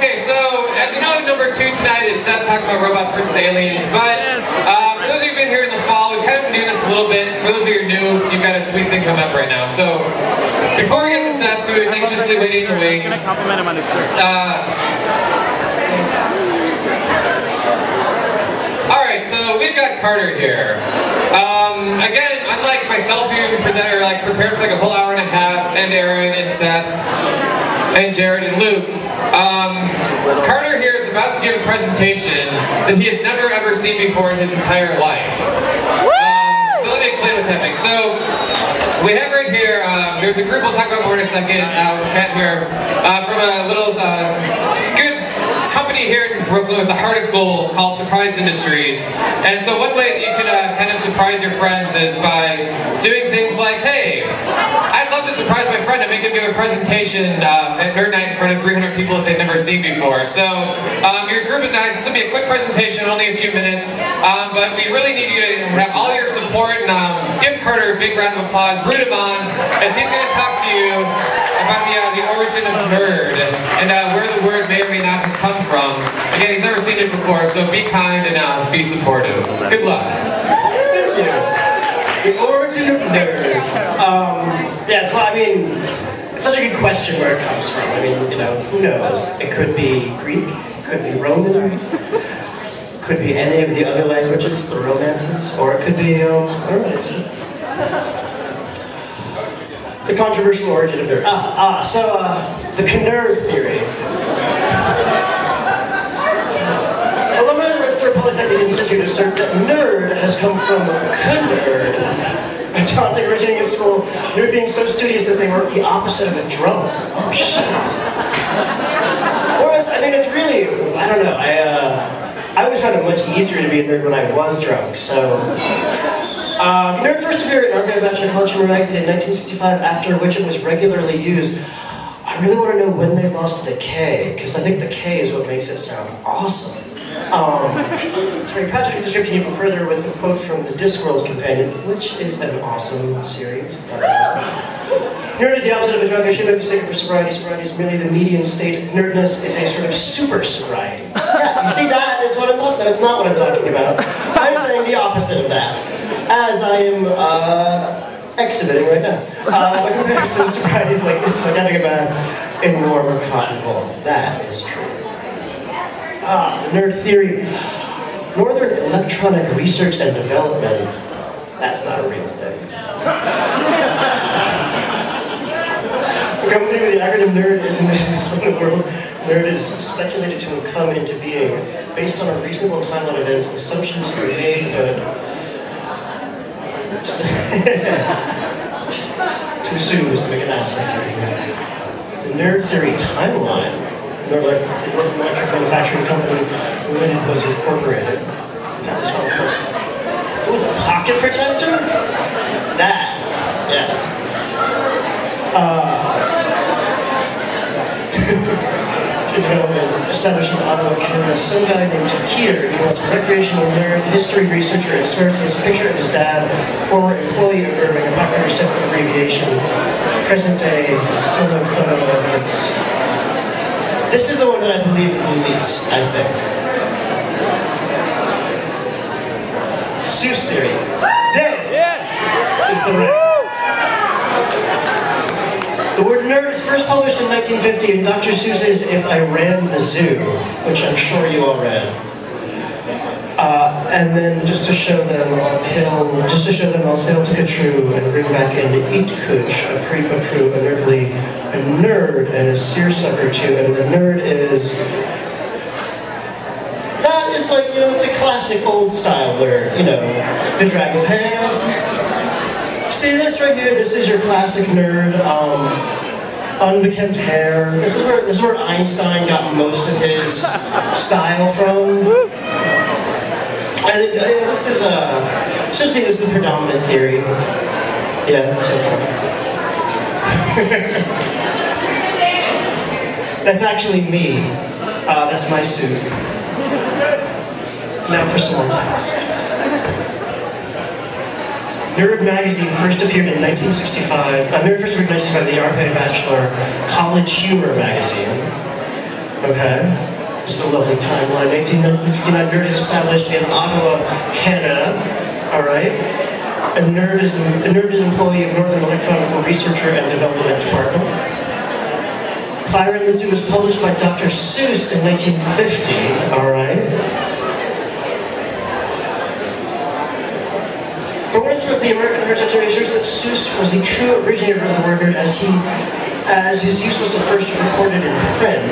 Okay, so as you know, number 2 tonight is Seth talking about robots versus aliens. But for those of you who've been here in the fall, we've kind of been doing this a little bit. For those of you who are new, you've got a sweet thing coming up right now. So before we get to Seth, who is anxiously waiting in the wings, all right, so we've got Carter here. Again, unlike myself, who presenter, like prepared for like a whole hour and a half, and Aaron and Seth and Jared and Luke. Carter here is about to give a presentation that he has never ever seen before in his entire life. So let me explain what's happening. So we have right here, there's a group we'll talk about more in a second, Matt here, from a little good company here in Brooklyn with the heart of gold called Surprise Industries. And so one way that you can kind of surprise your friends is by doing things like, hey, I'd love to surprise my friend and make him give a presentation at Nerd Nite in front of 300 people that they've never seen before. So your group is nice. This will be a quick presentation, only a few minutes, but we really need you to have all your support and give Carter a big round of applause, root him on, as he's going to talk to you about the origin of nerd and where the word may or may not have come from. Again, he's never seen it before, so be kind and be supportive. Good luck. Thank you. The origin of nerd. Yeah, well, I mean, it's such a good question where it comes from. I mean, you know, who knows? It could be Greek, it could be Roman, it could be any of the other languages, the romances, or it could be, I don't know, the controversial origin of nerd. The Nerd theory. Alumni of the Western Polytechnic Institute assert that nerd has come from nerd, a taught that originating in school, nerd being so studious that they were the opposite of a drunk. Oh shit. Whereas, I mean, it's really, I don't know, I always found it much easier to be a nerd when I was drunk, so. Nerd first appeared in Archive Bachelor College Humor magazine in 1965, after which it was regularly used. I really want to know when they lost the K, because I think the K is what makes it sound awesome. To make Patrick's description even further with a quote from the Discworld Companion, which is an awesome series. Nerd is the opposite of a drunk. I should be mistaken for sobriety. Sobriety is merely the median state. Nerdness is a sort of super sobriety. Yeah, you see, that is what I'm talking about. That's not what I'm talking about. I'm saying the opposite of that, as I am exhibiting right now. The comparison sobriety is like it's like having a bath in warmer cotton wool. That is true. The nerd theory. Northern Electronic Research and Development. That's not a real thing. The company with the acronym NERD is in business in the world. NERD is speculated to have come into being based on a reasonable timeline of events. Assumptions are made, but to assume is to make an ass out. The nerd theory timeline. Nerd Electric Manufacturing Company Limited was incorporated. With a pocket protector? That, yes. Development established in Ottawa, Canada. Some guy named Peter, he was a recreational nerd, history researcher, and swears he has a picture of his dad, former employee of Irving, a popular separate abbreviation. Present day, still no photo evidence. This is the one that I believe the least, I think. Seuss theory. This is the right. The word nerd is first published in 1950 in Dr. Seuss's If I Ran the Zoo, which I'm sure you all read. And then just to show them I'll sail to Katru and bring back in Eat Kush, a creep, a crew, a nerdly, a nerd, and a seersucker too. And the nerd is, that is like, you know, it's a classic old style nerd, you know, bedraggled hair. See this right here? This is your classic nerd. Unkempt hair. This is where Einstein got most of his style from. And this is this is the predominant theory. Yeah. That's actually me. That's my suit. Now for some more text. Nerd magazine first appeared in 1965. Nerd first appeared in 1965, the Archive Bachelor College Humor magazine. Okay? This is a lovely timeline. 1859, Nerd is established in Ottawa, Canada. Alright? A Nerd is an employee of Northern Electronic Researcher and Development Department. Fire in the Zoo was published by Dr. Seuss in 1950. Alright? For what it's worth, the American Heritage assures that Seuss was the true originator of the word nerd, as his use was the first recorded in print.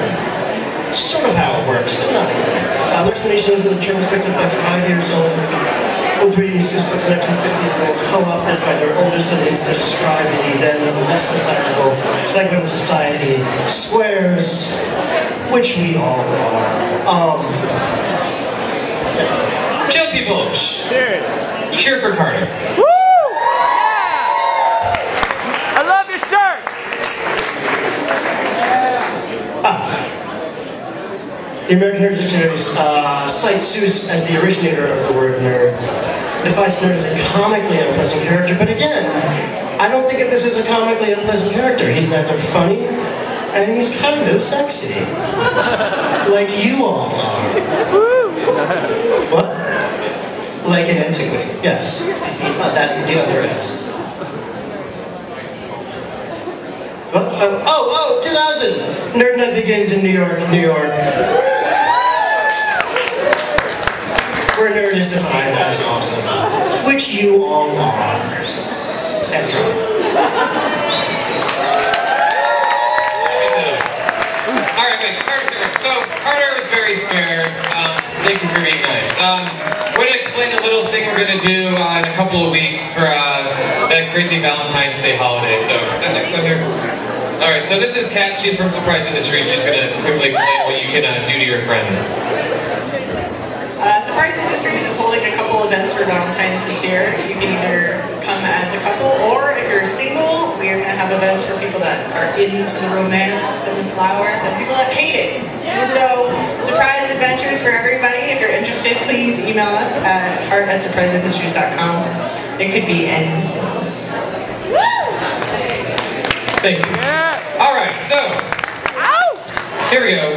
Sort of how it works, but not exactly. The explanation is that the term was picked up by 5 years old reading Seuss books in the 1950s and then co-opted by their older siblings to describe the then less desirable segment of society, squares, which we all are. Chill people. Serious. Cheer for Carter. Woo! Yeah! I love your shirt. The American Heritage Dictionary cites Seuss as the originator of the word nerd. Defines nerd as a comically unpleasant character, but again, I don't think of this as a comically unpleasant character. He's neither funny, and he's kind of sexy. Like you all are. What? Like an antiquity, yes. The other is. Oh, 2000! Nerd Nite begins in New York, New York. Where nerd is defined as awesome. Which you all are. And drunk. Alright, wait, Carter's so Carter was very scared. Thank you for being nice. We're going to explain a little thing we're going to do in a couple of weeks for that crazy Valentine's Day holiday. So, is that next one here? Alright, so this is Kat. She's from Surprise Industries. She's going to quickly explain what you can do to your friends. Surprise Industries is holding a couple events for Valentine's this year. You can either come as a couple, or if you're single, we are going to have events for people that are into the romance and the flowers, and people that hate it. So, surprise adventures for everybody. If you're interested, please email us at art@surpriseindustries.com. It could be anything. Thank you. Yeah. Alright, so, here we go.